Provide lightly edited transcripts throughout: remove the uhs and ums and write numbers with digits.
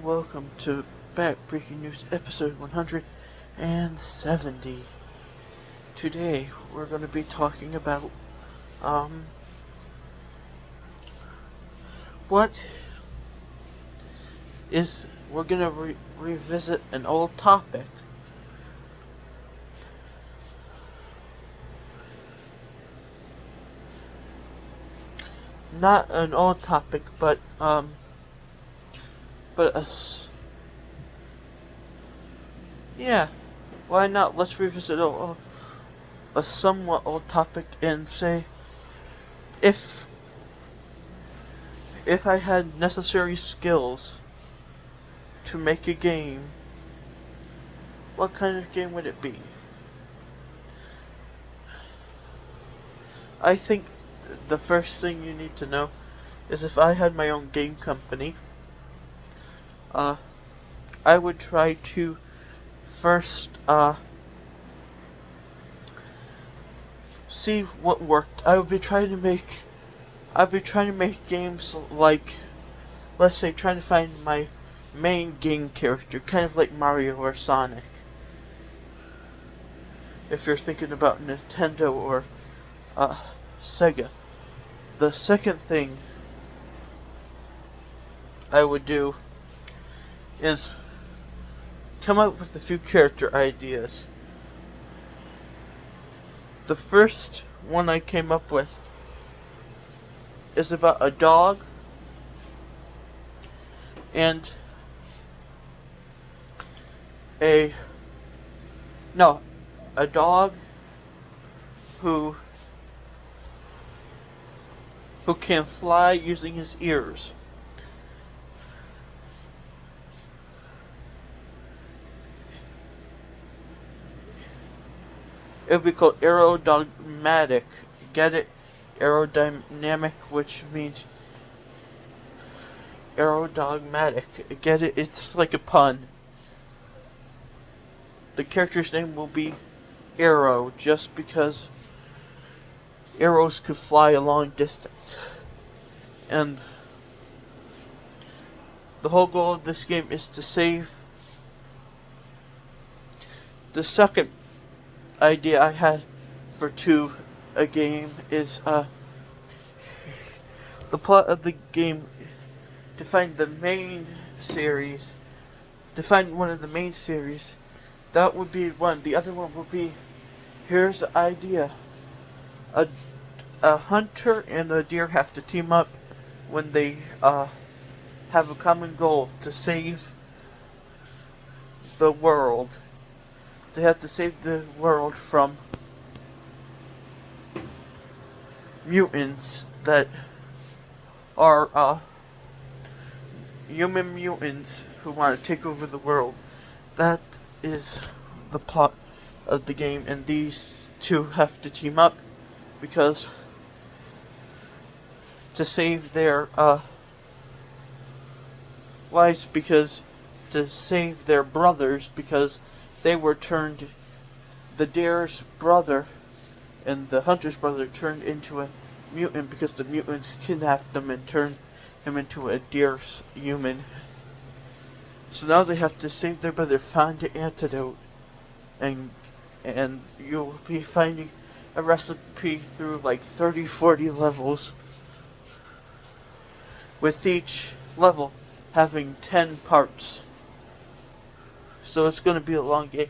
welcome to Backbreaking News episode 170. Today we're going to be talking about we're going to revisit an old topic. Not an old topic, but why not? Let's revisit a somewhat old topic and say if I had necessary skills to make a game, what kind of game would it be? I think the first thing you need to know is if I had my own game company, I would try to first see what worked. I'd be trying to make games like, let's say, trying to find my main game character, kind of like Mario or Sonic. If you're thinking about Nintendo or Sega. The second thing I would do is come up with a few character ideas. The first one I came up with is about a dog and a dog who can fly using his ears. It would be called aerodynamic. Get it? Aerodynamic, which means aerodogmatic. Get it? It's like a pun. The character's name will be Arrow, just because arrows could fly a long distance. And the whole goal of this game is to save. The second idea I had for a game is the plot of the game to find one of the main series. That would be one. The other one would be, here's the idea. A hunter and a deer have to team up when they have a common goal to save the world. They have to save the world from mutants that are human mutants who want to take over the world. That is the plot of the game, and these two have to team up because to save their lives, because to save their brothers, because they were turned, the deer's brother and the hunter's brother turned into a mutant because the mutants kidnapped them and turned him into a deer human. So now they have to save their brother, find the antidote, and you'll be finding a recipe through like 30-40 levels, with each level having 10 parts. So it's going to be a long game.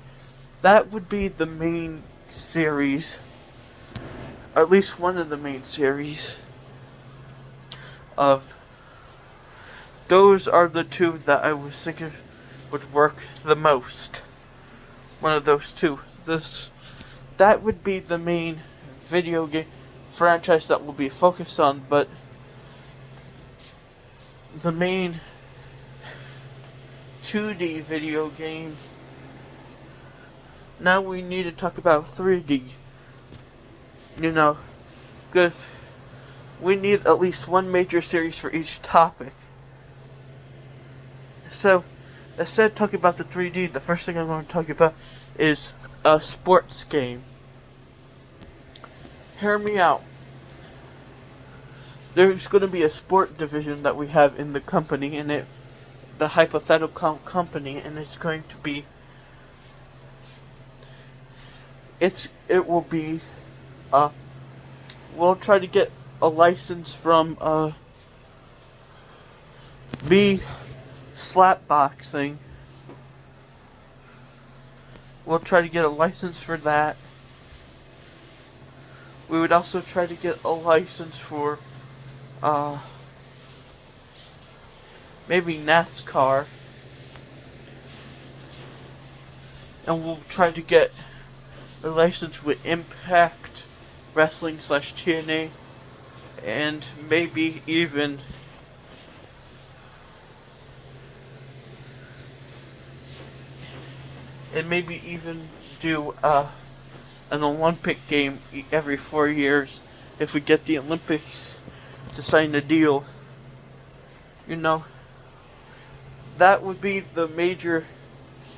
That would be the main series, or at least one of the main series of. Those are the two that I was thinking would work the most. One of those two. That would be the main video game franchise that will be focused on, but the main 2D video game. Now we need to talk about 3D. Good. We need at least one major series for each topic. So, instead of talking about the 3D, the first thing I'm going to talk about is a sports game. Hear me out. There's going to be a sport division that we have in the company, and the hypothetical company, and it's going to be it will be we'll try to get a license from B Slapboxing. We'll try to get a license for that. We would also try to get a license for maybe NASCAR. And we'll try to get a license with Impact Wrestling / TNA, and maybe even do an Olympic game every 4 years if we get the Olympics to sign a deal. You know, that would be the major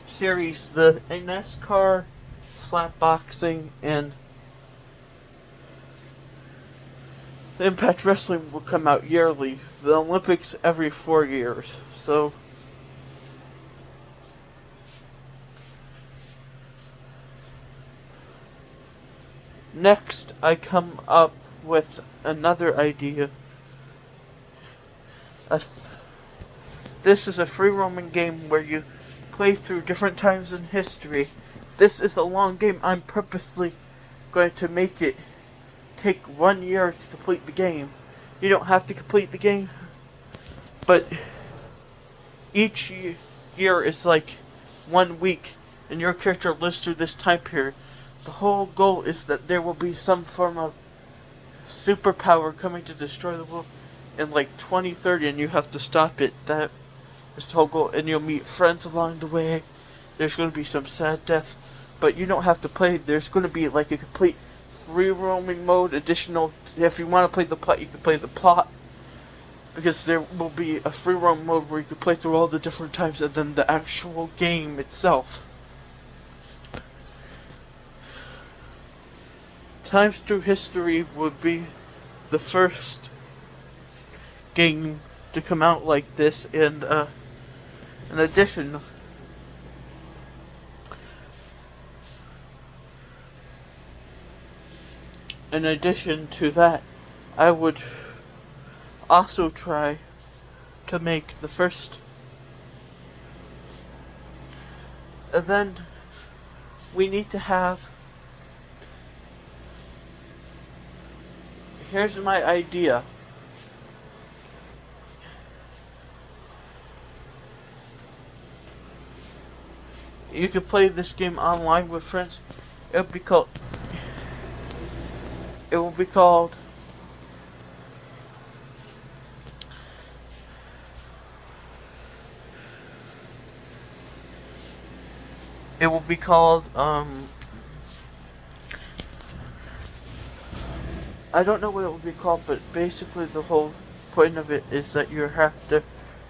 series. The NASCAR, Slapboxing, and the Impact Wrestling will come out yearly. The Olympics every 4 years. So next, I come up with another idea. This is a free roaming game where you play through different times in history. This is a long game. I'm purposely going to make it take 1 year to complete the game. You don't have to complete the game, but each year is like 1 week, and your character lives through this time period. The whole goal is that there will be some form of superpower coming to destroy the world in like 2030, and you have to stop it. That is the whole goal, and you'll meet friends along the way. There's going to be some sad death, but you don't have to play. There's going to be like a complete free roaming mode, additional. If you want to play the plot, you can play the plot, because there will be a free roam mode where you can play through all the different times, and then the actual game itself. Times Through History would be the first game to come out like this, and in addition, to that, I would also try to make the first. And then we need to have. Here's my idea. You could play this game online with friends. It will be called. It will be called. It will be called. I don't know what it will be called, but basically the whole point of it is that you have to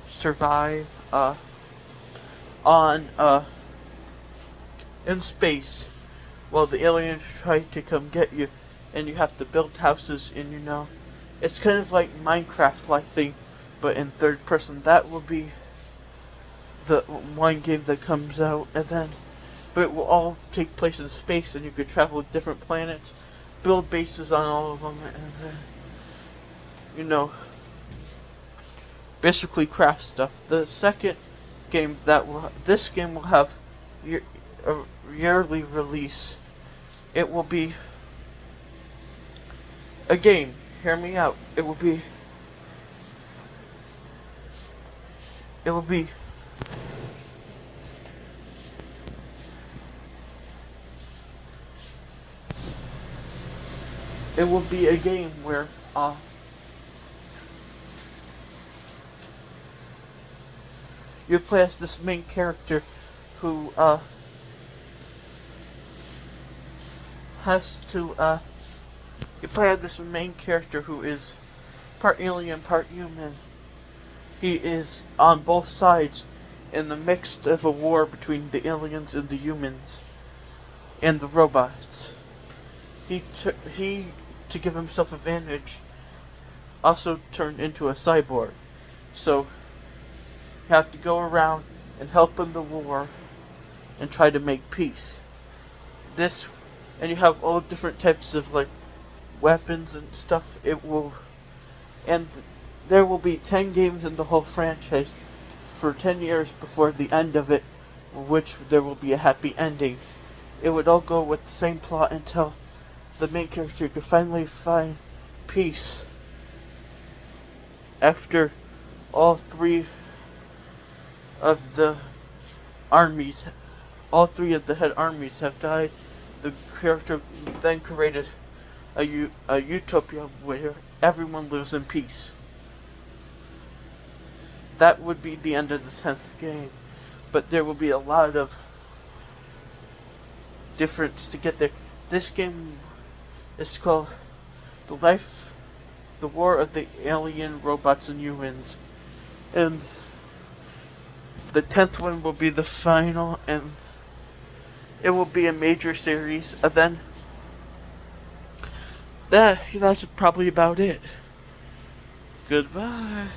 survive in space while the aliens try to come get you, and you have to build houses, and you know, it's kind of like Minecraft-like thing, but in third person. That will be the one game that comes out, and then, but it will all take place in space, and you could travel to different planets, build bases on all of them, and then, you know, basically craft stuff. The second game this game will have a yearly release. It will be a game. Hear me out. It will be a game where you play as this main character who is part alien, part human. He is on both sides in the midst of a war between the aliens and the humans and the robots. He to give himself advantage, also turned into a cyborg. So have to go around and help in the war and try to make peace. This, and you have all different types of like weapons and stuff. And there will be 10 games in the whole franchise for 10 years before the end of it, which there will be a happy ending. It would all go with the same plot until the main character could finally find peace after all three of the armies, all three of the head armies have died. The character then created a utopia where everyone lives in peace. That would be the end of the 10th game, but there will be a lot of difference to get there. This game is called The War of the Alien Robots and Humans, and the 10th one will be the final, and it will be a major series. And then that's probably about it. Goodbye.